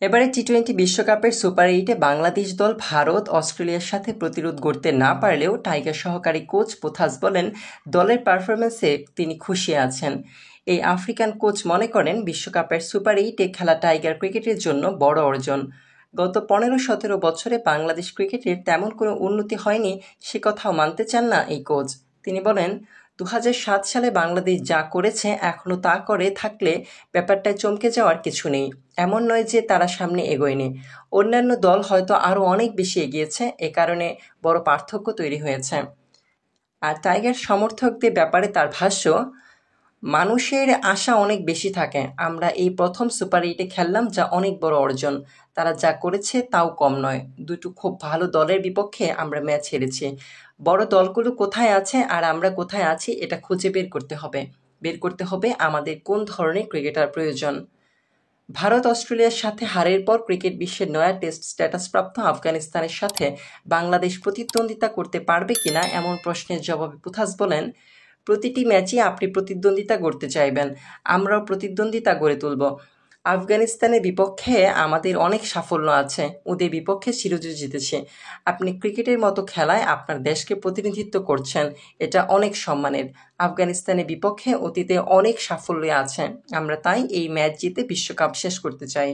এবারে টি-20 বিশ্বকাপের সুপার 8-এ বাংলাদেশ দল ভারত অস্ট্রেলিয়ার সাথে প্রতিরোধ গড়তে না পারলেও টাইগার সহকারী কোচ পোথাস বলেন দলের পারফরম্যান্সে তিনি খুশি আছেন। এই আফ্রিকান কোচ মনে করেন বিশ্বকাপের সুপার 8-এ খেলা টাইগার ক্রিকেটের জন্য বড় অর্জন। গত 15-17 বছরে বাংলাদেশ ক্রিকেটের তেমন কোনো উন্নতি হয়নি সে কথাও মানতে চান না এই কোচ। তিনি বলেন 2007 সালে বাংলাদেশ যা করেছে এখনও তা করে থাকলে ব্যাপারটায় চমকে যাওয়ার কিছু নেই। এমন নয় যে তারা সামনে এগোয়নি, অন্যান্য দল হয়তো আরও অনেক বেশি এগিয়েছে, এ কারণে বড় পার্থক্য তৈরি হয়েছে। আর টাইগার সমর্থকদের ব্যাপারে তার ভাষ্য, মানুষের আশা অনেক বেশি থাকে। আমরা এই প্রথম সুপার 8-এ খেললাম, যা অনেক বড় অর্জন। তারা যা করেছে তাও কম নয়। দুটো খুব ভালো দলের বিপক্ষে আমরা ম্যাচ হেরেছি। বড় দলগুলো কোথায় আছে আর আমরা কোথায় আছি এটা খুঁজে বের করতে হবে আমাদের কোন ধরনের ক্রিকেটার প্রয়োজন। ভারত অস্ট্রেলিয়ার সাথে হারের পর ক্রিকেট বিশ্বের নয়া টেস্ট স্ট্যাটাসপ্রাপ্ত আফগানিস্তানের সাথে বাংলাদেশ প্রতিদ্বন্দ্বিতা করতে পারবে কিনা এমন প্রশ্নের জবাবে পুথাস বলেন, প্রতিটি ম্যাচই আপনি প্রতিদ্বন্দ্বিতা গড়তে চাইবেন, আমরাও প্রতিদ্বন্দ্বিতা গড়ে তুলব। আফগানিস্তানের বিপক্ষে আমাদের অনেক সাফল্য আছে, ওদের বিপক্ষে সিরিজও জিতেছে। আপনি ক্রিকেটের মতো খেলায় আপনার দেশকে প্রতিনিধিত্ব করছেন, এটা অনেক সম্মানের। আফগানিস্তানের বিপক্ষে অতীতে অনেক সাফল্য আছে, আমরা তাই এই ম্যাচ জিতে বিশ্বকাপ শেষ করতে চাই।